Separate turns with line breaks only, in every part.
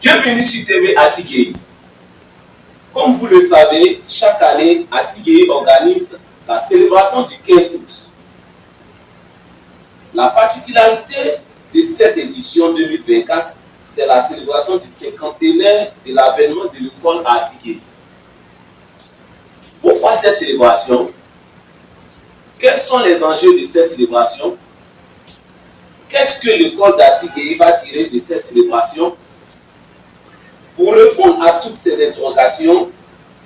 Bienvenue sur TV Atigué. Comme vous le savez, chaque année, Atigué organise la célébration du 15 août. La particularité de cette édition 2024, c'est la célébration du 50e de l'avènement de l'école à Atigué. Pourquoi cette célébration? Quels sont les enjeux de cette célébration? Qu'est-ce que l'école d'Atigué va tirer de cette célébration? Pour répondre à toutes ces interrogations,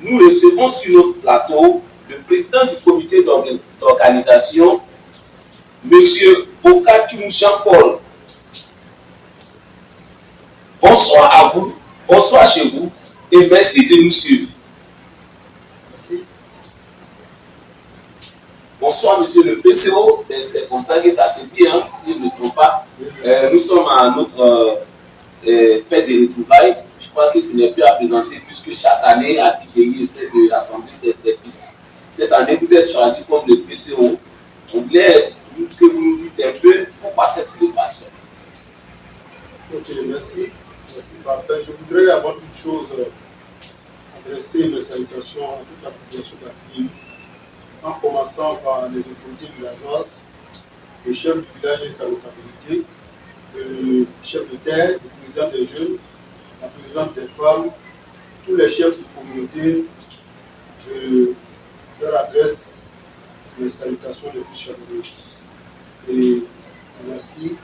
nous recevons sur notre plateau le président du comité d'organisation, M. Okatioum Jean-Paul. Bonsoir à vous, bonsoir chez vous et merci de nous suivre.
Merci.
Bonsoir monsieur le PCO, c'est comme ça que ça se dit, hein, si je ne me trompe pas. Nous sommes à notre fête des retrouvailles. Je crois que ce n'est plus à présenter puisque chaque année, Atigué essaie de rassembler ses services. Cette année, vous êtes choisi comme le PCO. On voulait que vous nous dites un peu pourquoi cette célébration.
Ok, merci. Merci, parfait. Je voudrais avant toute chose adresser mes salutations à toute la population d'Atigué, en commençant par les autorités villageoises, le chef du village et sa localité, le chef de terre, le président des jeunes, la présidente des femmes, tous les chefs de communauté. Je leur adresse mes salutations les plus chaleureuses. Et merci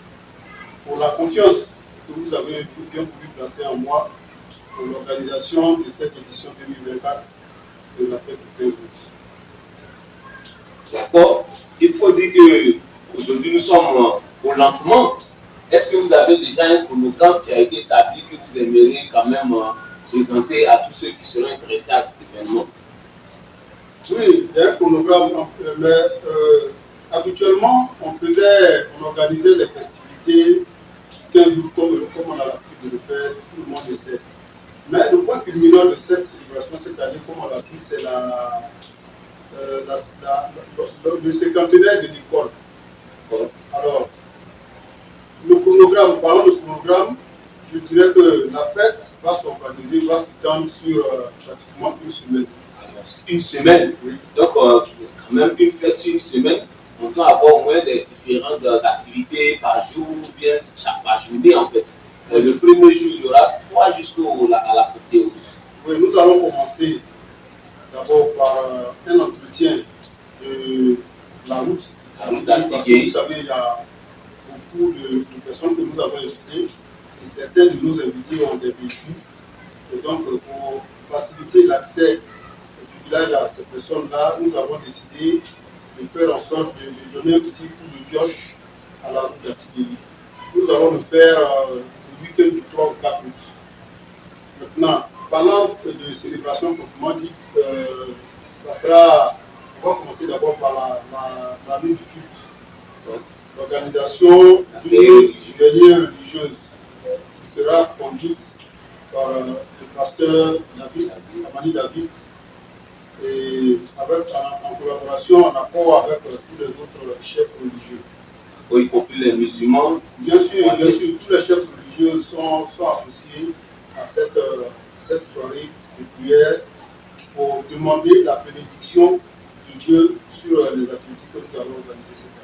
pour la confiance que vous avez bien voulu placer en moi pour l'organisation de cette édition 2024 de la fête du 15 août.
D'accord. Il faut dire qu'aujourd'hui nous sommes au lancement. Est-ce que vous avez déjà un chronogramme qui a été établi que vous aimeriez quand même présenter à tous ceux qui seront intéressés à cet événement?
Oui, il y a un chronogramme, mais habituellement on organisait les festivités 15 août comme on a l'habitude de le faire, tout le monde le sait. Mais le point culminant de cette célébration cette année, comme on l'a dit, c'est le cinquantenaire de l'école. Alors, le chronogramme, parlant de chronogramme, je dirais que la fête va s'organiser, va s'étendre sur pratiquement une semaine.
Alors, une semaine,
Oui.
Donc quand même une fête sur une semaine, on doit avoir au moins des différentes activités par jour ou bien par journée en fait. Le premier jour, il y aura 3 jusqu'à l'apothéose.
Oui, nous allons commencer d'abord par un entretien de la route.
La route
Parce que
d'Atigué.
vous savez, il y a beaucoup de personnes que nous avons invitées et certains de nos invités ont des véhicules. Et donc, pour faciliter l'accès du village à ces personnes-là, nous avons décidé de faire en sorte de donner un petit coup de pioche à la route d'Atigué. Nous allons le faire le week-end du 3 ou 4 août. Maintenant, parlant de célébration proprement dit, on va commencer d'abord par la nuit du culte. L'organisation d'une veillée religieuse qui sera conduite par le pasteur David, Amani David, et en collaboration, en accord avec tous les autres chefs religieux.
Y compris les musulmans.
Bien sûr, tous les chefs religieux sont associés à cette soirée de prière pour demander la bénédiction de Dieu sur les activités que nous allons organiser cette année.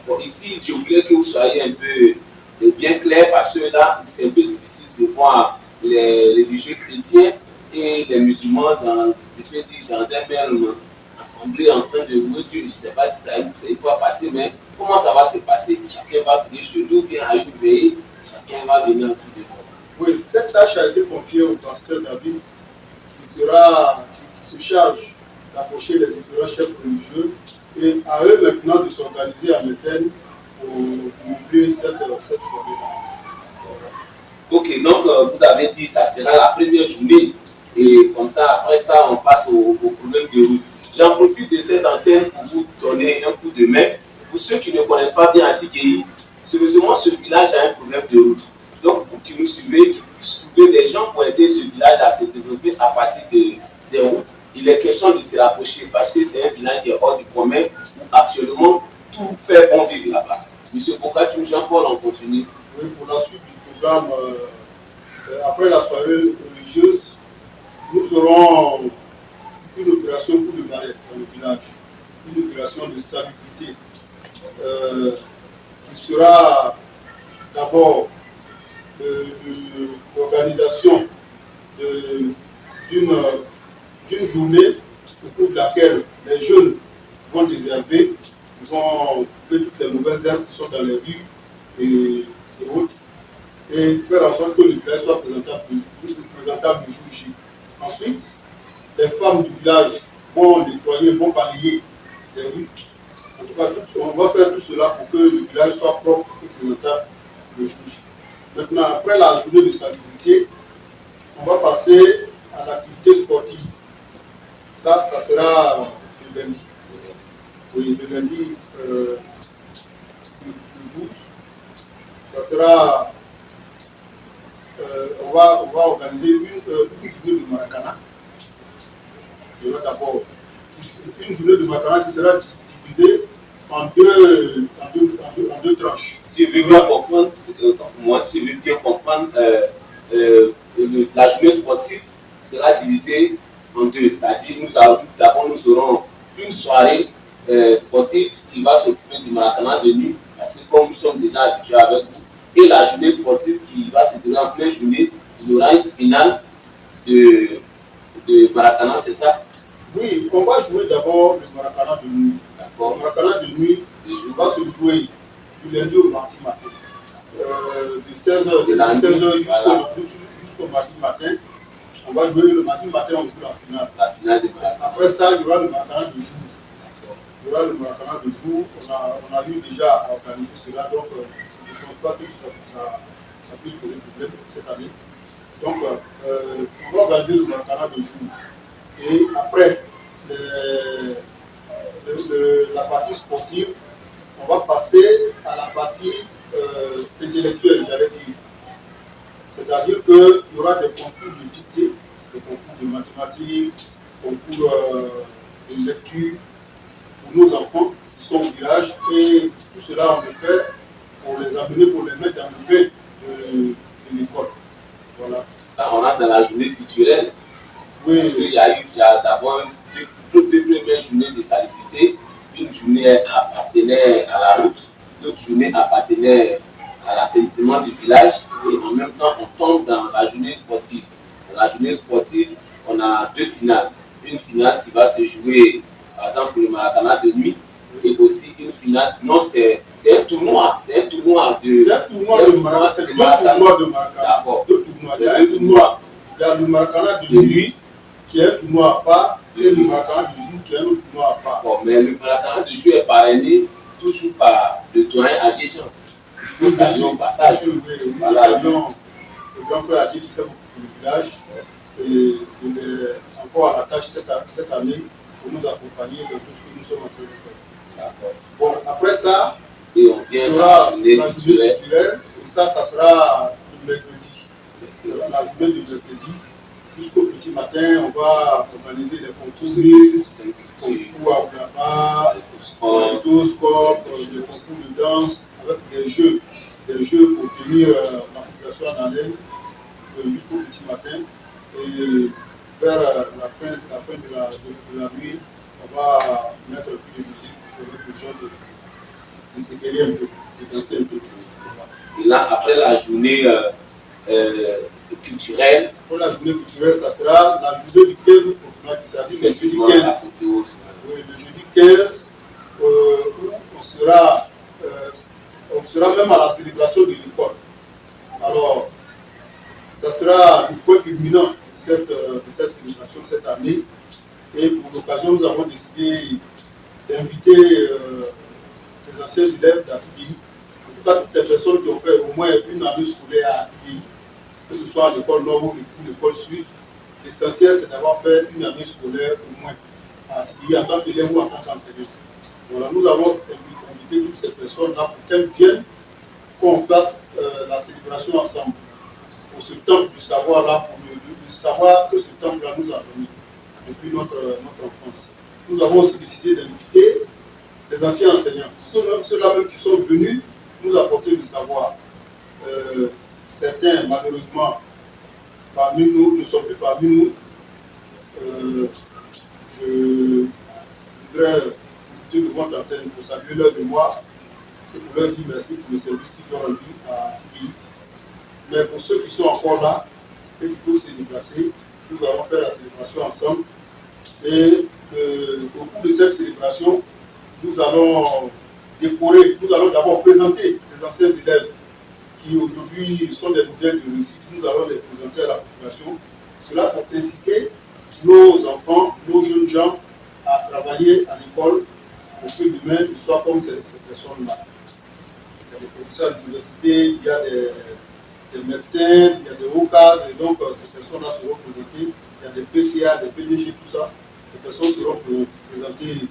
Bon, ici, je voulais que vous soyez un peu bien clair parce que là, c'est un peu difficile de voir les religieux chrétiens et les musulmans dans un même assemblée en train de louer Dieu. Je ne sais pas si ça va passer, mais comment ça va se passer? Chacun va prier chez nous, bien à une veillée, chacun va venir en tout de monde.
Oui, cette tâche a été confiée au pasteur David qui se charge d'approcher les différents chefs religieux et à eux maintenant de s'organiser en interne pour ouvrir cette soirée-là.
Ok, donc vous avez dit que ça sera la première journée et comme ça, après ça, on passe au problème de route. J'en profite de cette antenne pour vous donner un coup de main. Pour ceux qui ne connaissent pas bien Atigué, sérieusement, ce village a un problème de route. Donc, vous qui nous suivez, qui puissent trouver des gens pour aider ce village à se développer à partir des routes, il est question de se rapprocher parce que c'est un village qui est hors du commun où actuellement tout fait bon vivre là-bas. Monsieur Okatioum Jean-Paul, on continue.
Oui, pour la suite du programme, Après la soirée religieuse, nous aurons une opération coup de balai dans le village, une opération de salubrité qui sera d'abord l'organisation d'une journée au cours de laquelle les jeunes vont désherber, ils vont couper toutes les mauvaises herbes qui sont dans les rues et autres, et faire en sorte que le village soit présentable du jour J. Ensuite, les femmes du village vont nettoyer, vont balayer les rues. En tout cas, on va faire tout cela pour que le village soit propre et présentable le jour J. Maintenant, après la journée de salubrité, on va passer à l'activité sportive. Ça sera le lundi. Oui, le lundi le 12. Ça sera. On va organiser une journée de Maracana. Il y aura d'abord une journée de Maracana qui sera divisée en deux tranches.
Si je veux bien comprendre, moi, si je veux bien comprendre, la journée sportive sera divisée en deux. C'est-à-dire, nous aurons une soirée sportive qui va s'occuper du Maracana de nuit, parce que comme nous sommes déjà habitués avec vous, et la journée sportive qui va se dérouler en pleine journée, il y aura une finale de Maracana, c'est ça?
Oui, on va jouer d'abord le Maracana de nuit.
D'accord.
Le Maracana de nuit va se jouer du lundi au mardi matin. De 16h jusqu'au mardi matin. On va jouer le mardi matin, on joue la finale.
La finale de Maracana.
Après ça, il y aura le Maracana de jour. Il y aura le Maracana de jour. On a eu déjà à organiser cela, donc je ne pense pas que ça puisse poser problème cette année. Donc, on va organiser le Maracana de jour. Et après la partie sportive, on va passer à la partie intellectuelle, j'allais dire. C'est-à-dire qu'il y aura des concours de dictée, des concours de mathématiques, concours de lecture pour nos enfants qui sont au village. Et tout cela, on le fait pour les amener, pour les mettre dans le bain de l'école. Voilà.
Ça, on a dans la journée culturelle.
Oui.
Parce qu'il y a d'abord deux premières journées de salubrité. Une journée appartenait à la route, l'autre journée appartenait à l'assainissement du village, et en même temps on tombe dans la journée sportive. Dans la journée sportive, on a deux finales. Une finale qui va se jouer, par exemple, le Maracana de nuit, et aussi une finale. Non, c'est un tournoi. C'est un tournoi de.
C'est un tournoi de Maracana. C'est deux tournois de Maracana.
D'accord.
Deux tournois. Il y a un tournoi. Il y a le Maracana de nuit qui est un tournoi à part, et le Maracana de jour qui est un autre tournoi à part.
Bon, mais le Maracana de jour est parrainé toujours par le doyen Adéjean.
Nous saluons
au passage.
Nous saluons le grand frère Adé qui fait beaucoup pour le village. Et il est encore à la tâche cette année pour nous accompagner dans tout ce que nous sommes en train de faire. Bon, après ça,
et on vient
il y aura la journée culturelle, et ça sera le mercredi. La journée du mercredi, jusqu'au petit matin, on va organiser des concours mixtes, concours à Oudaba, autoscope, des concours de danse, avec des jeux pour tenir la population en haleine jusqu'au petit matin. Et vers la fin de la nuit, on va mettre un peu de musique pour permettre aux gens de s'égayer un peu, de danser un peu.
Et là, après la journée culturelle.
Pour la journée culturelle, ça sera la journée du 15 août, c'est-à-dire le jeudi 15. Oui, le jeudi 15, où on sera même à la célébration de l'école. Alors, ça sera le point culminant de cette célébration cette année. Et pour l'occasion, nous avons décidé d'inviter les anciens élèves d'Atibéi, en tout cas toutes les personnes qui ont fait au moins une année scolaire à Atibéi, que ce soit à l'école nord ou l'école sud. L'essentiel, c'est d'avoir fait une année scolaire au moins à Atibéi en tant qu'élève ou en tant qu'enseignant. Voilà, nous avons invité toutes ces personnes-là pour qu'elles viennent, qu'on fasse la célébration ensemble. Pour ce temple du savoir-là, pour le savoir que ce temple-là nous a donné depuis notre enfance. Nous avons aussi décidé d'inviter les anciens enseignants, ceux-là même qui sont venus nous apporter le savoir. Certains, malheureusement, parmi nous, ne sont plus parmi nous. Je voudrais profiter de votre antenne pour saluer leur mémoire et pour leur dire merci pour le service qu'ils ont rendu à TBI. Mais pour ceux qui sont encore là et qui peuvent se déplacer, nous allons faire la célébration ensemble. Et au cours de cette célébration, nous allons décorer, nous allons d'abord présenter les anciens élèves qui aujourd'hui sont des modèles de réussite. Nous allons les présenter à la population. Cela pour inciter nos enfants, nos jeunes gens à travailler à l'école pour que demain ils soient comme ces personnes-là. Il y a des professeurs à l'université, il y a des médecins, il y a des hauts cadres, et donc ces personnes-là seront présentées. Il y a des PCA, des PDG, tout ça. Ces personnes seront présentées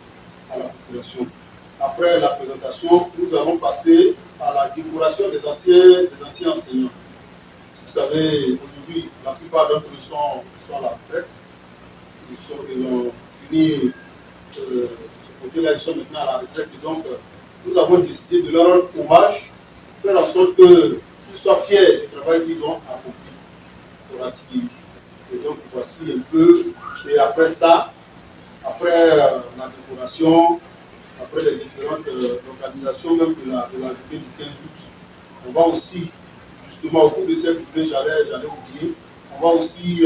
à la population. Après la présentation, nous allons passer à la décoration des anciens enseignants. Vous savez, aujourd'hui, la plupart d'entre eux sont à la retraite. Ils ont fini ce côté-là, ils sont maintenant à la retraite. Et donc, nous avons décidé de leur rendre hommage, faire en sorte qu'ils soient fiers du travail qu'ils ont accompli pour la TBI. Et donc, voici un peu. Et après ça, après la décoration, après les différentes organisations même de la journée du 15 août, on va aussi, justement, au cours de cette journée, j'allais oublier, on va aussi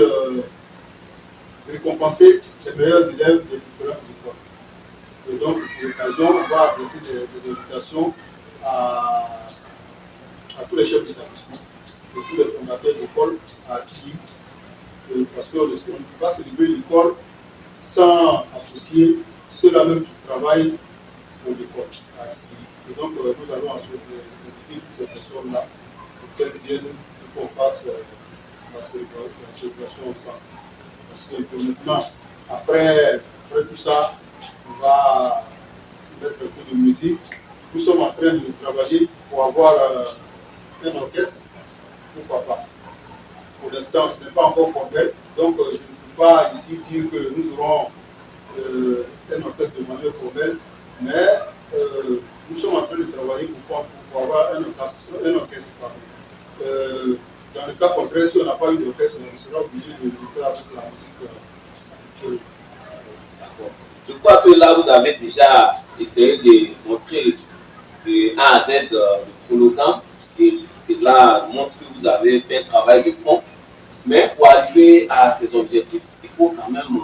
récompenser les meilleurs élèves des différentes écoles. Et donc, pour l'occasion, on va adresser des invitations à tous les chefs d'établissement et tous les fondateurs d'école à TBI. Parce qu'on ne peut pas célébrer l'école sans associer ceux-là même qui travaillent pour l'école à TBI. Et donc, nous allons inviter toutes ces personnes-là pour qu'elles viennent et qu'on fasse la célébration ensemble. Parce que maintenant, après tout ça, on va mettre un peu de musique. Nous sommes en train de travailler pour avoir un orchestre, pourquoi pas. Pour l'instant, ce n'est pas encore formel, donc je ne peux pas ici dire que nous aurons un orchestre de manière formelle, mais nous sommes en train de travailler pour avoir un orchestre. Dans le cas contraire, si on n'a pas eu d'orchestre, on sera obligé de le faire avec la musique actuelle.
D'accord. Je crois que là, vous avez déjà essayé de montrer de A à Z le chronogramme, et cela montre que vous avez fait un travail de fond. Mais pour arriver à ces objectifs, il faut quand même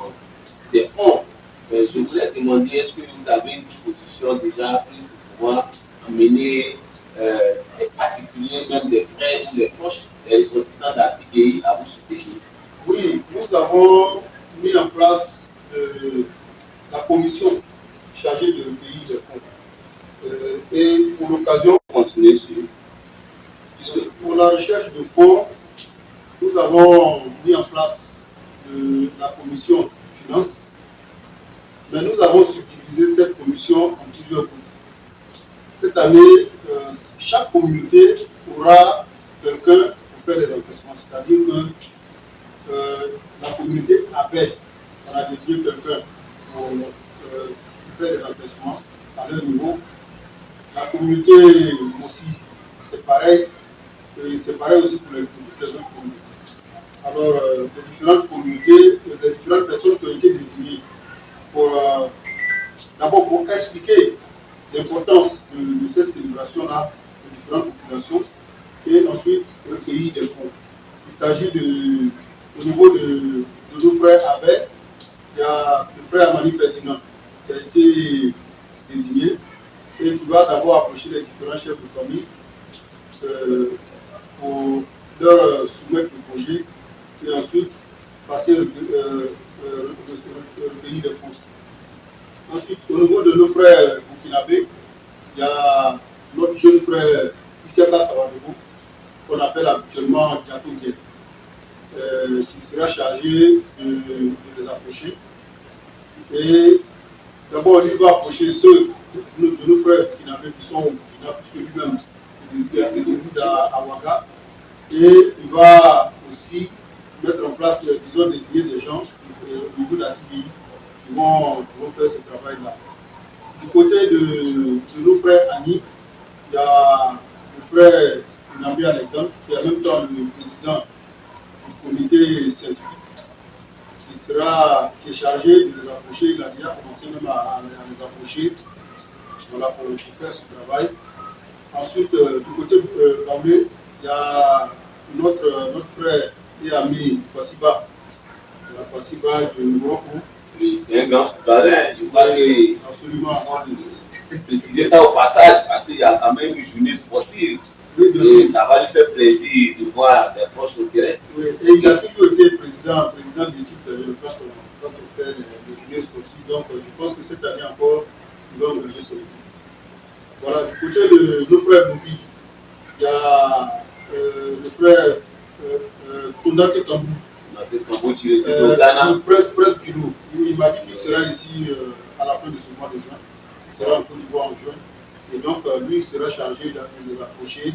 des fonds. Je voulais demander, est-ce que vous avez une disposition déjà prise pour pouvoir amener des particuliers, même des frères ou des proches, des ressortissants d'Artigueï à vous soutenir?
Oui, nous avons mis en place la commission chargée de recueillir les fonds. Et pour l'occasion,
Continuez sur.
pour la recherche de fonds, nous avons mis en place la commission finance, mais nous avons subdivisé cette commission en plusieurs groupes. Cette année, chaque communauté aura quelqu'un pour faire les encaissements, c'est-à-dire que la communauté appelle, on a désigné quelqu'un pour faire les encaissements à leur niveau. La communauté aussi, c'est pareil, et c'est pareil aussi pour toutes les autres communautés. Alors, les différentes communautés, les différentes personnes qui ont été désignées d'abord pour expliquer l'importance de cette célébration-là aux différentes populations et ensuite recueillir des fonds. Il s'agit au niveau de nos frères Abel, il y a le frère Amani Ferdinand qui a été désigné et qui va d'abord approcher les différents chefs de famille pour leur soumettre le projet et ensuite passer recueillir des fonds. Ensuite, au niveau de nos frères burkinabés, il y a notre jeune frère Issiaka Sawadebo, qu'on appelle habituellement Diato Diel, qui sera chargé de les approcher. Et d'abord, lui va approcher ceux de nos frères burkinabés qui sont au Burkina, puisque lui-même réside à Ouaga. Et il va aussi mettre en place, disons, désigner des gens au niveau de la TBI qui vont faire ce travail-là. Du côté de nos frères Annie, il y a le frère Nambi Alexandre, qui est en même temps le président du comité comité scientifique qui est chargé de les approcher. Il a déjà commencé même à les approcher, voilà, pour faire ce travail. Ensuite, du côté Baoulé, il y a notre frère et ami Kwassiba, de Morocco.
Oui, c'est un grand footballeur. Je crois que
absolument.
Préciser ça au passage parce qu'il y a quand même une journée sportive.
Oui, bien
et
sûr.
ça va lui faire plaisir de voir ses proches au terrain.
Oui, et il a toujours été président d'équipe quand on fait les journées sportives. Donc, je pense que cette année encore, il va engager son équipe. Voilà, du côté de nos frères Boubi, il y a le frère Tonate Tambou. Presque Pilou. Il m'a dit qu'il sera ici à la fin de ce mois de juin. Il sera en Côte d'Ivoire en juin. Et donc, lui, il sera chargé de l'approcher,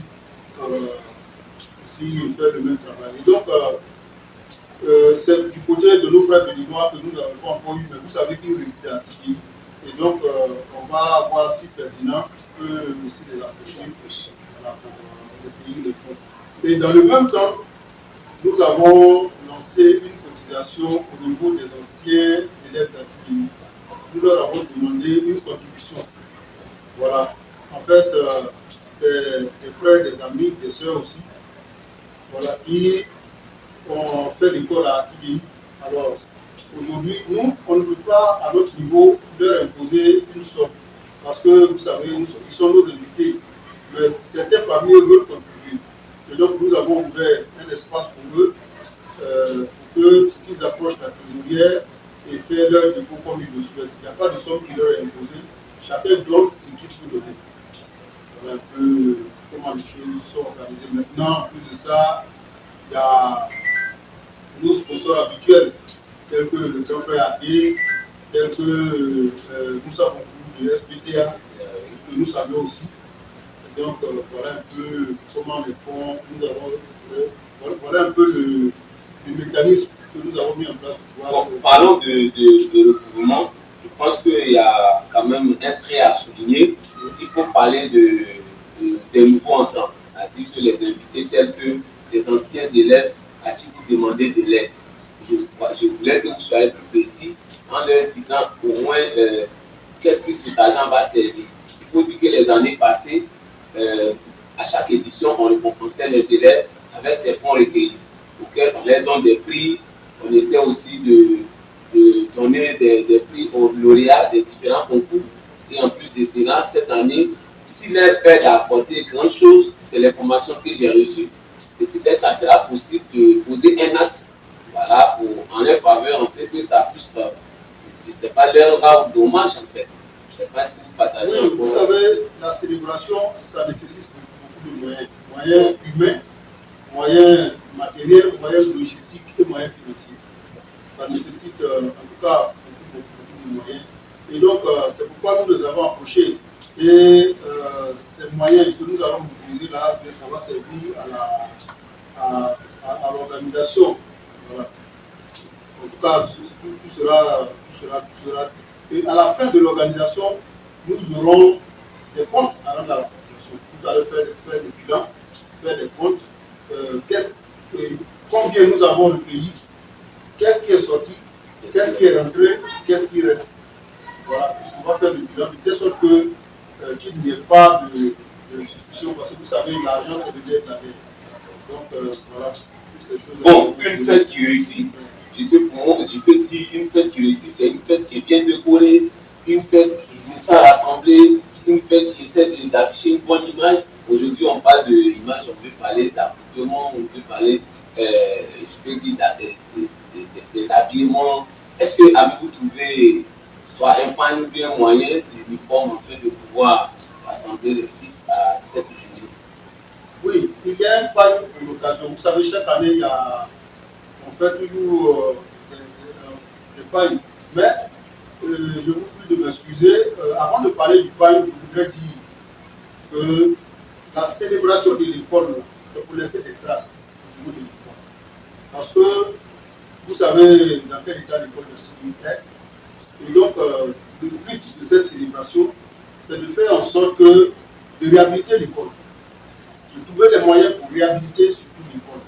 aussi faire le même travail. Et donc, c'est du côté de nos frères béninois que nous n'avons pas encore eu, mais vous savez qu'ils résident à Tibi. Et donc, on va voir si Ferdinand peut aussi les approcher, voilà, pour les pays le font. Et dans le même temps, nous avons lancé une cotisation au niveau des anciens élèves d'Atibi. Nous leur avons demandé une contribution. Voilà. En fait, c'est des frères, des amis, des sœurs aussi, voilà, qui ont fait l'école à Atibi. Alors, aujourd'hui, nous, on ne peut pas, à notre niveau, leur imposer une somme. Parce que, vous savez, ils sont nos invités. Mais certains parmi eux veulent contribuer. Et donc, nous avons ouvert un espace pour eux, pour qu'ils approchent la trésorière et faire leur dépôt comme ils le souhaitent. Il n'y a pas de somme qui leur est imposée. Chacun donne ce qu'il peut donner. Voilà un peu comment les choses sont organisées. Maintenant, en plus de ça, il y a nos sponsors habituels, tels que le grand frère AD, tels que Moussa Bonkou de SPTA, que nous saluons aussi. Et donc, voilà un peu comment les fonds, nous avons, voilà un peu le mécanisme que nous avons mis en place.
Bon, parlons de recouvrement. Je pense qu'il y a quand même un trait à souligner. Il faut parler des nouveaux entrants, c'est-à-dire que les invités tels que les anciens élèves à qui vous demandez de l'aide. Je voulais que vous soyez plus précis en leur disant au moins qu'est-ce que cet argent va servir. Il faut dire que les années passées, à chaque édition, on récompensait les élèves avec ces fonds recueillis, auxquels on leur donne des prix. On essaie aussi de donner des prix aux lauréats des différents concours. Et en plus de cela, cette année, si leur père a apporté grand chose, c'est l'information que j'ai reçue. Et peut-être ça sera possible de poser un acte, voilà, en leur faveur, en fait, que ça puisse, je ne sais pas, leur rendre dommage, en fait. Je ne sais pas si vous partagez.
Oui, vous savez, la célébration, ça nécessite beaucoup de moyens. Moyens humains, moyens matériels, moyens logistiques et moyens financiers. Ça nécessite en tout cas beaucoup de moyens. Et donc, c'est pourquoi nous les avons approchés. Et ces moyens que nous allons mobiliser là, ça va servir à l'organisation. Voilà. En tout cas, tout sera. Et à la fin de l'organisation, nous aurons des comptes à rendre à la population. Vous allez faire le bilan, faire des comptes. Combien nous avons recueilli, qu'est-ce qui est sorti, qu'est-ce qui est rentré, qu'est-ce qui reste. Voilà, on va faire le bilan de telle sorte qu'il n'y ait pas de suspicion, parce que vous savez, l'argent c'est le bien de la vie. Donc voilà, ces choses.
Bon, une fête qui réussit, je peux dire une fête qui réussit, c'est une fête qui est bien décorée, une fête qui se sent rassemblée, une fête qui essaie d'afficher une bonne image. Aujourd'hui, on parle de l'image, on peut parler d'appartement, on peut parler, je peux dire, des habillements. Est-ce que avez-vous trouvé soit un pan ou bien un moyen d'uniforme en fait de pouvoir rassembler les fils à cette journée?
Oui, il y a un pan pour l'occasion. Vous savez, chaque année, on fait toujours des pagnes. Mais je vous prie de m'excuser. Avant de parler du pagne, je voudrais dire que la célébration de l'école, c'est pour laisser des traces au niveau de l'école. Parce que vous savez dans quel état l'école de Tibi est. Et donc, le but de cette célébration, c'est de faire en sorte de réhabiliter l'école. De trouver les moyens pour réhabiliter surtout l'école.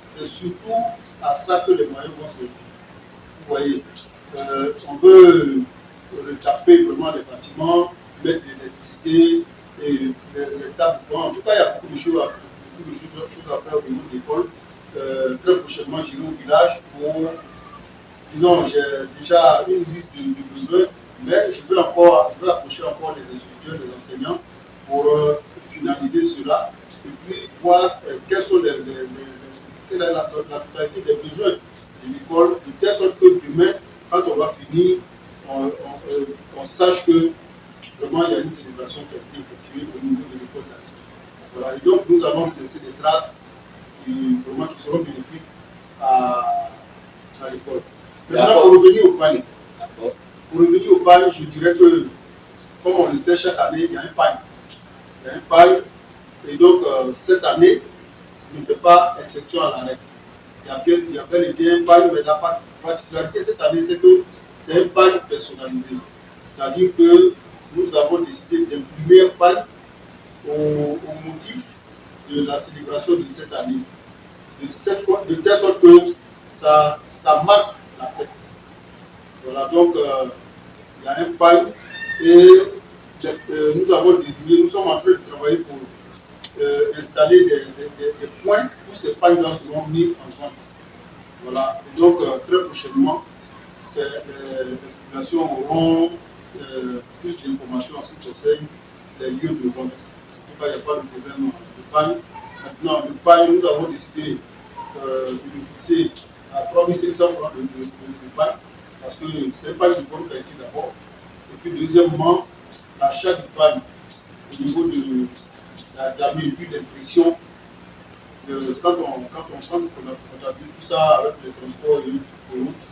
c'est surtout à ça que les moyens vont se... Vous voyez, on veut retaper vraiment les bâtiments, mettre de l'électricité, et les tables. En tout cas, il y a beaucoup de choses à faire au niveau de l'école. Très prochainement, j'irai au village pour, disons, j'ai déjà une liste de besoins, mais je vais approcher encore les instituteurs, les enseignants pour finaliser cela et puis voir quelle est la totalité des besoins de l'école, de telle sorte que demain, quand on va finir, on sache que vraiment il y a une célébration qui a été effectuée au niveau de l'école d'Ati. Voilà. Et donc nous allons laisser des traces qui seront bénéfiques à l'école. Maintenant, pour revenir au pagne, je dirais que, comme on le sait, chaque année, il y a un pagne. Il y a un pagne, et donc cette année ne fait pas exception à la règle. Il y a bel et bien un pagne, mais la particularité cette année, c'est que c'est un pagne personnalisé. C'est-à-dire que nous avons décidé d'imprimer un pagne au motif de la célébration de cette année. De telle sorte que ça marque la fête. Voilà, donc il y a un pagne et nous avons désigné, nous sommes en train de travailler pour installer des points où ces pagnes-là seront mis en vente. Voilà, et donc très prochainement, les populations auront plus d'informations en ce qui concerne les lieux de vente. En tout cas, il n'y a pas de problème de pagne. Maintenant, le pagne, nous avons décidé de le fixer à 3500 francs de pagne, parce que ce n'est pas de bonne qualité d'abord. Et puis deuxièmement, l'achat du pagne au niveau de la gamme et puis l'impression, quand on a vu tout ça avec les transports et autres,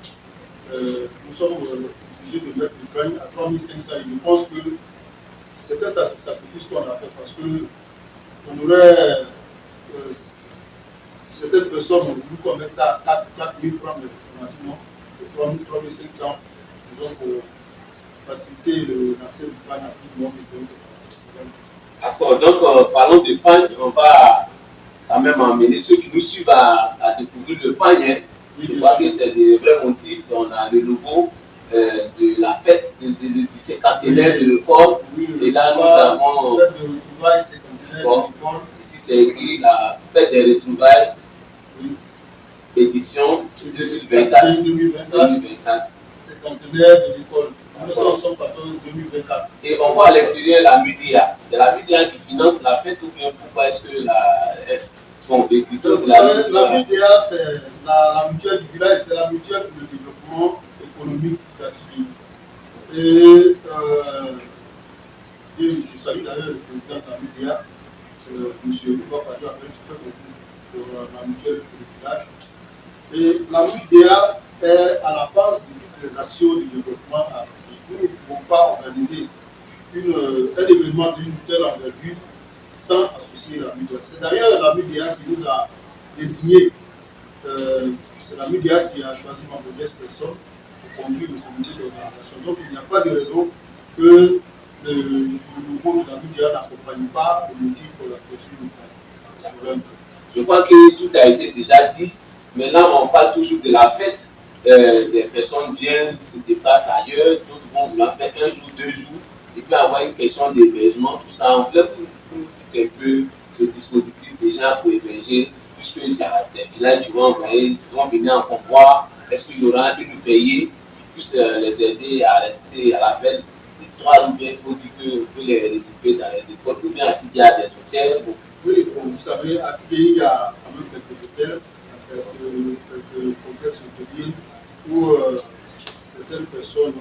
nous sommes obligés de mettre le pagne à 3500. Et je pense que c'est un sacrifice qu'on a fait parce qu'on aurait certaines personnes ont voulu qu'on mette ça à 4 000 francs, mais pratiquement 3 500, disons, pour faciliter l'accès du pagne à tout le monde.
D'accord, donc parlons de pagne, on va quand même emmener ceux qui nous suivent à découvrir le pagne. Hein. Je crois que c'est des vrais motifs. On a le logo de la fête du cinquantenaire de l'école.
Oui,
et là, nous avons.
Bon,
ici, c'est écrit la fête des retrouvailles, édition 2024.
Cinquantenaire de l'école. 1974-2024.
Et on voit à l'intérieur la MUDIA. C'est la MUDIA qui finance la fête ou bien pourquoi est-ce que
la MUDIA, c'est la mutuelle du village, c'est la mutuelle pour le développement économique d'Atibé. Et je salue d'ailleurs le président de la MUDIA, M. Louba Padio, qui fait beaucoup pour la mutuelle pour le village. Et la MUDIA est à la base de toutes les actions de développement à Atibé. Nous ne pouvons pas organiser un événement d'une telle envergure sans associer la MUDIA. C'est d'ailleurs la MUDIA qui nous a désigné, c'est la MUDIA qui a choisi Mambodès personnes pour conduire le comité d'organisation. Donc il n'y a pas de raison que le logo de la MUDIA n'accompagne pas le motif là-dessus.
Je crois que tout a été déjà dit. Maintenant, on parle toujours de la fête. Des personnes viennent, se déplacent ailleurs, d'autres vont vouloir faire 1 jour, 2 jours, et puis avoir une question d'hébergement, tout ça. On veut pour dire un peu ce dispositif déjà pour héberger, puisque c'est des villages qui vont venir en convoi. Est-ce qu'il y aura une veillée qui puisse les aider à rester à la veille des 3 ou bien il faut dire qu'on peut les regrouper dans les écoles, ou bien à Tibé, il y a des hôtels.
Oui, vous savez, à Tibé, il y a quand même quelques hôtels, quelques complexes hôteliers où certaines personnes,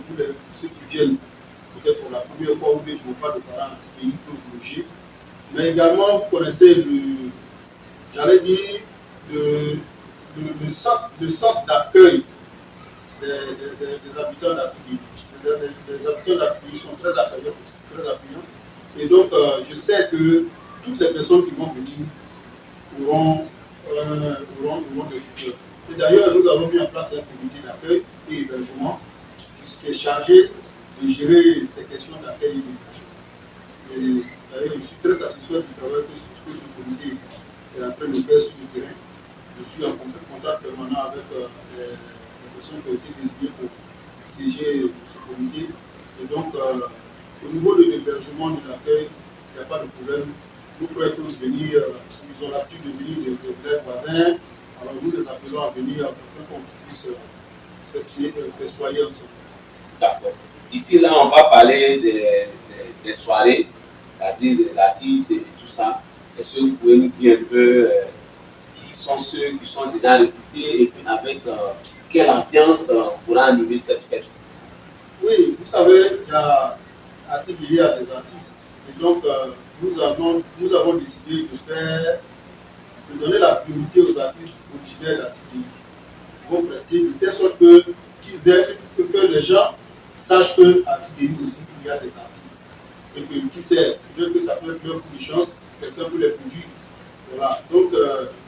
ceux qui viennent peut-être pour la première fois ou bien qui n'ont pas de parents à Tibé, peuvent loger. Mais également, vous connaissez le sens d'accueil des habitants d'Atibé. Les habitants d'Atibé sont très accueillants. Et donc, je sais que toutes les personnes qui vont venir auront des tuteurs. Et d'ailleurs, nous avons mis en place un comité d'accueil et hébergement qui est chargé de gérer ces questions d'accueil et d'hébergement. Et d'ailleurs, je suis très satisfait du travail que ce comité est en train de faire sur le terrain. Je suis en contact permanent avec les personnes qui ont été désignées pour siéger ce comité. Et donc, au niveau de l'hébergement, de l'accueil, il n'y a pas de problème. Nos frères peuvent venir, ils ont l'habitude de venir de leurs voisins. Alors nous les appelons à venir afin qu'on puisse festoyer ensemble.
D'accord. Ici, là, on va parler des soirées, c'est-à-dire des artistes et tout ça. Est-ce que vous pouvez nous dire un peu qui sont ceux qui sont déjà réputés et puis avec quelle ambiance pourra animer cette fête?
Oui, vous savez, à Tigui, il y a des artistes. Et donc, nous avons décidé de donner la priorité aux artistes originaires d'Atigui. Ils vont prester de telle sorte qu'ils aient, que les gens sachent qu'à Tigui aussi, il y a des artistes. Et que qui sait, peut-être que ça peut être leur coup de chance, quelqu'un peut les produire. Voilà. Donc,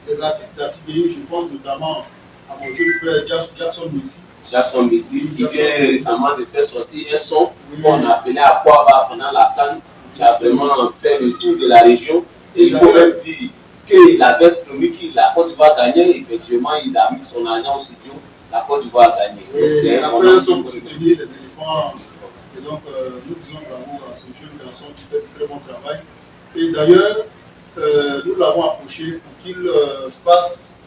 les artistes d'Atigui, je pense notamment à mon jeune frère Jackson Messi.
Jackson Messi, qui vient récemment de faire sortir un son qu'on appelait Aquaba pendant la CAN, qui a vraiment fait le tour de la région. Et il faut même dire qu'il avait promis que la Côte d'Ivoire gagnait. Effectivement, il a mis son argent au studio, la Côte d'Ivoire a gagné.
Oui, il a fait un son pour soutenir les éléphants. Et donc, nous disons bravo à ce jeune garçon qui fait du très bon travail. Et d'ailleurs, nous l'avons approché pour qu'il fasse,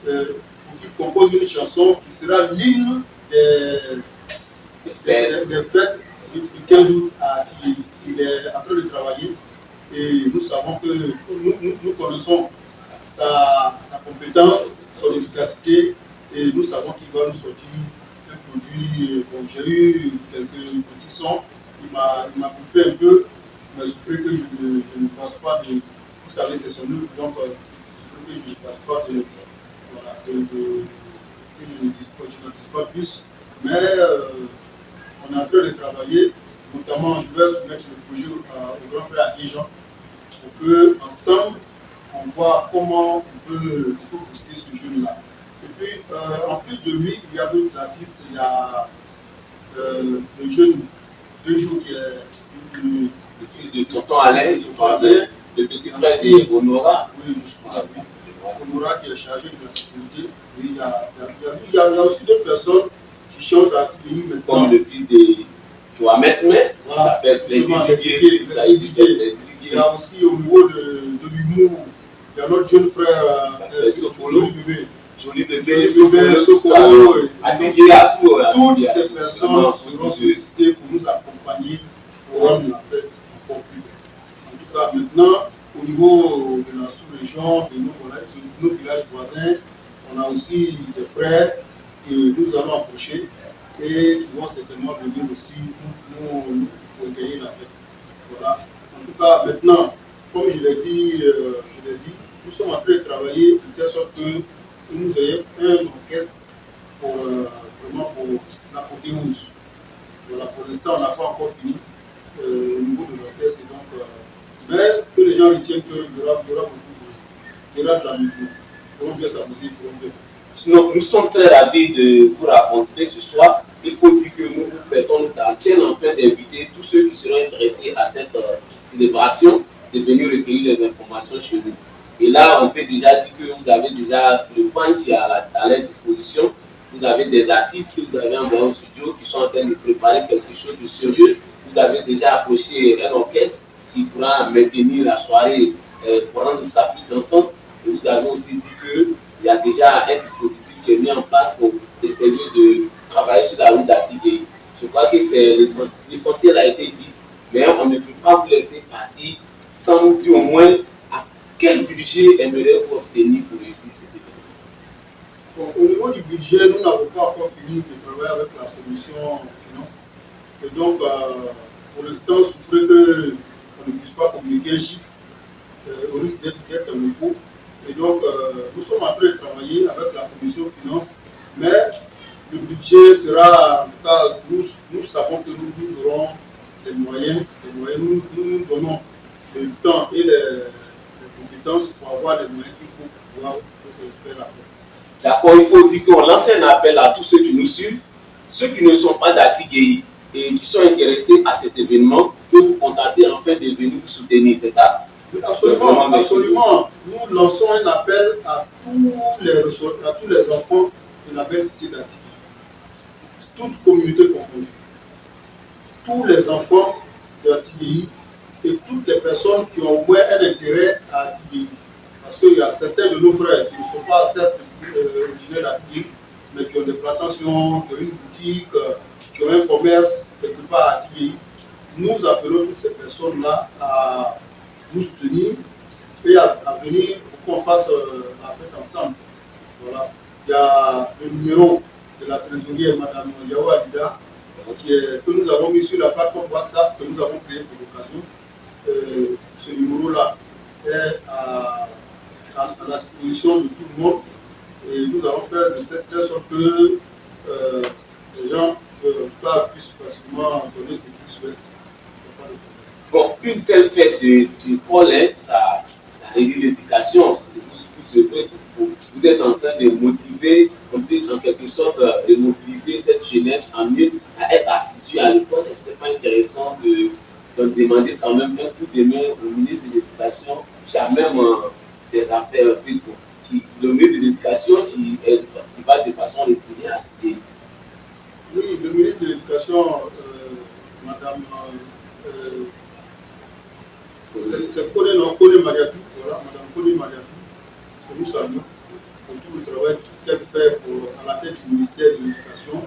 pour qu'il compose une chanson qui sera l'hymne des fêtes du 15 août à Tigui. Il est en train de travailler et nous savons que nous connaissons sa compétence, son efficacité et nous savons qu'il va nous sortir un produit. Bon, j'ai eu quelques petits sons, il m'a bouffé un peu, il m'a soufflé que je ne fasse pas de. Vous savez, c'est son œuvre, donc il faut que je ne fasse pas de. Voilà, que je n'en dise pas plus. Mais on est en train de travailler, notamment je vais soumettre le projet au grand frère Adéjean pour qu'ensemble on voit comment on peut booster ce jeune-là. Et puis en plus de lui, il y a d'autres artistes, il y a le jeune Benjo qui est
le fils de Tonton Alain, je crois, le petit frère de Honora.
Oui, jusqu'à lui. Honora qui est chargé de la sécurité. Oui, il y a aussi d'autres personnes qui chantent à Tigui maintenant.
Comme le fils de Joa Mesme, qui s'appelle Plaisir Diguier.
Il y a aussi au niveau de l'humour, il y a notre jeune frère
Sokolo. Joli bébé,
Sokolo.
Toutes
ces personnes seront sollicitées pour nous accompagner pour rendre la fête encore plus belle. En tout cas, maintenant, au niveau de la sous-région, de nos villages voisins, on a aussi des frères que nous allons approcher et qui vont certainement venir aussi nous égayer la fête. Voilà. En tout cas, maintenant, comme je l'ai dit, nous sommes en train de travailler de telle sorte que nous ayons un orchestre pour vraiment pour l'apothéose. Voilà, pour l'instant, on n'a pas encore fini au niveau de l'orchestre. Mais que les gens retiennent qu'il y aura de la musique. Ils pourront bien s'amuser, ils pourront bien faire.
Donc, nous sommes très ravis de vous raconter ce soir. Il faut dire que nous vous mettons à quel enfin d'inviter tous ceux qui seront intéressés à cette célébration de venir recueillir les informations chez nous. Et là, on peut déjà dire que vous avez déjà le point qui est à leur disposition. Vous avez des artistes que vous avez envoyés au studio qui sont en train de préparer quelque chose de sérieux. Vous avez déjà approché un orchestre qui pourra maintenir la soirée pour rendre ça plus dansant. Et vous avez aussi dit qu'il y a déjà un dispositif qui est mis en place pour essayer de travailler sur la route d'Atigui. Je crois que l'essentiel a été dit, mais on ne peut pas vous laisser partir sans nous dire au moins à quel budget aimeriez-vous obtenir pour réussir cet événement.
Bon, au niveau du budget, nous n'avons pas encore fini de travailler avec la commission finance. Et donc, pour l'instant, souffrez qu'on ne puisse pas communiquer un chiffre, au risque d'être un faux. Et donc, nous sommes en train de travailler avec la commission finance, mais le budget sera, en tout cas, nous savons que nous aurons les moyens, nous donnons le temps et les compétences pour avoir les moyens qu'il faut pour pouvoir faire la fête.
D'accord, il faut dire qu'on lance un appel à tous ceux qui nous suivent, ceux qui ne sont pas d'Atigui et qui sont intéressés à cet événement, que vous contactez afin de venir vous soutenir, c'est ça?
Oui, absolument, absolument. Nous lançons un appel à tous les enfants de la belle cité d'Atigui, toutes communautés confondues. Tous les enfants de Atigui et toutes les personnes qui ont au moins un intérêt à Atigui. Parce qu'il y a certains de nos frères qui ne sont pas certes originaires d'Atigui, mais qui ont des plantations, qui ont une boutique, qui ont un commerce quelque part à Atigui. Nous appelons toutes ces personnes-là à nous soutenir et à venir pour qu'on fasse la fête ensemble. Voilà. Il y a le numéro de la trésorière, Mme Yao Alida, que nous avons mis sur la plateforme WhatsApp que nous avons créée pour l'occasion. Ce numéro-là est à la disposition de tout le monde et nous allons faire de cette sorte que les gens puissent facilement donner ce qu'ils souhaitent.
Bon, une telle fête de Paul, ça réduit l'éducation. Vous êtes en train de motiver, en quelque sorte, de mobiliser cette jeunesse en mieux à être assidue à l'école. Et ce n'est pas intéressant de demander quand même un coup de main au ministre de l'Éducation, qui a même des affaires le ministre de l'Éducation qui va de façon régulière à Atigui.
Oui, le ministre de l'Éducation, Madame c'est Kone Mariatou, voilà, Madame Kone Mariatou, que nous saluons pour tout le travail qu'elle fait à la tête du ministère de l'Éducation,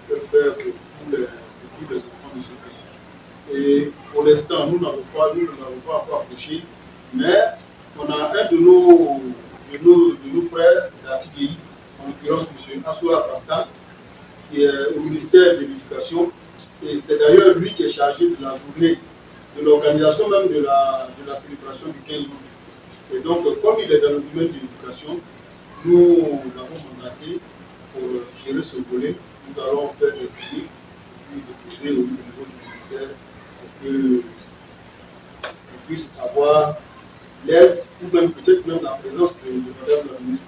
qu'elle fait pour tous les enfants de ce pays. Et pour l'instant, nous n'avons pas encore approché, mais on a un de nos frères d'Atigui, en l'occurrence M. Assoua Pascal, qui est au ministère de l'Éducation, et c'est d'ailleurs lui qui est chargé de la journée, de l'organisation même de la célébration du 15 août. Et donc, comme il est dans le domaine de l'éducation, nous l'avons mandaté pour gérer ce volet. Nous allons faire des courriers, puis déposer au niveau du ministère pour qu'on puisse avoir l'aide ou même peut-être même la présence de Madame la ministre.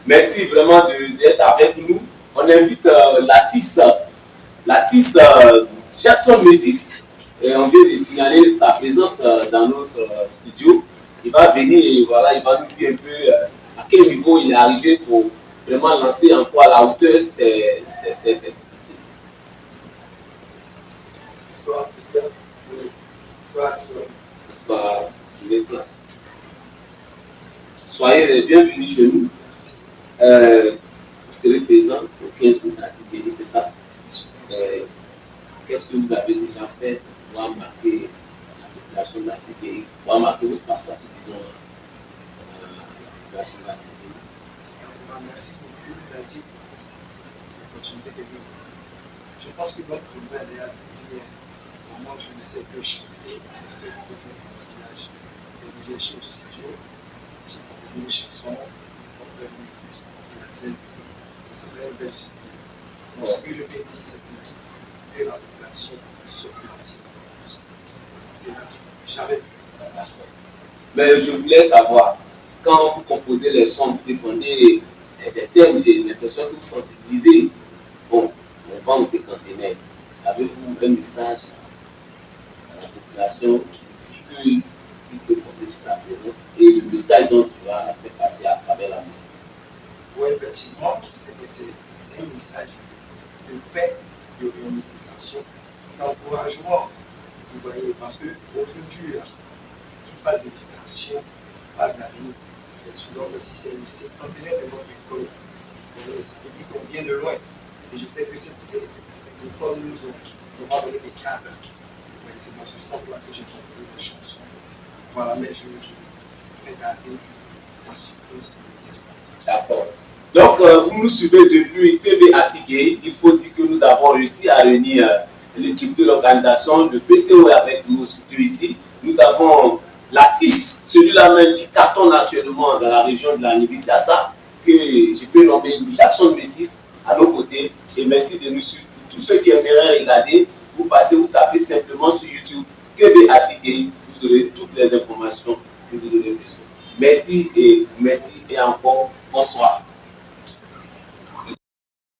Merci vraiment d'être avec nous. On invite Latis Jackson Messis. Et on vient de signaler sa présence dans notre studio. Il va venir et voilà, il va nous dire un peu à quel niveau il est arrivé pour vraiment lancer encore à la hauteur ces festivités.
Bonsoir, président. Bonsoir,
Bonsoir, vous êtes place. Soyez les bienvenus chez nous. Vous serez présent au 15 août à Atigui, c'est ça? Qu'est-ce que vous avez déjà fait pour marquer la population d'Atigui, pour marquer votre passage, disons, la population d'Atigui?
Merci beaucoup, merci pour l'opportunité de venir. Je pense que notre président a déjà tout dit. Moi, je ne sais que chanter, c'est ce que je peux faire dans le village. J'ai chez au studio, j'ai proposé une chanson, mon frère lui, il a déjà écouté. Ça serait une belle surprise. Donc, ce que je peux dire, c'est que la population se place. C'est jamais vu.
Mais je voulais savoir, quand vous composez les sons, vous dépendez des thèmes, j'ai l'impression que vous sensibilisez. Bon, on va au cinquantenaire. Avez-vous un message à la population qui peut compter sur la présence et le message dont tu vas la faire passer à travers la musique?
Oui, effectivement, c'est un message de paix, de réunification, d'encouragement. Vous voyez, parce qu'aujourd'hui, qui parle d'éducation, parle d'avenir. Donc, si c'est le cinquantenaire de notre école, ça veut dire qu'on vient de loin. Et je sais que ces écoles nous ont donné des cadres. C'est dans ce sens-là que j'ai composé des chansons. Voilà, mais je vais garder la surprise pour les autres.
D'accord. Donc, vous nous suivez depuis TV Atigui. Il faut dire que nous avons réussi à réunir l'équipe de l'organisation, le PCO avec nos studios ici. Nous avons Latis, celui-là même qui cartonne actuellement dans la région de la Nibi-Tiassa, que je peux nommer Jackson Messis à nos côtés. Et merci de nous suivre. Tous ceux qui aimeraient regarder, vous partez, vous tapez simplement sur YouTube TV Atigui. Vous aurez toutes les informations que vous aurez besoin. Merci et encore bonsoir.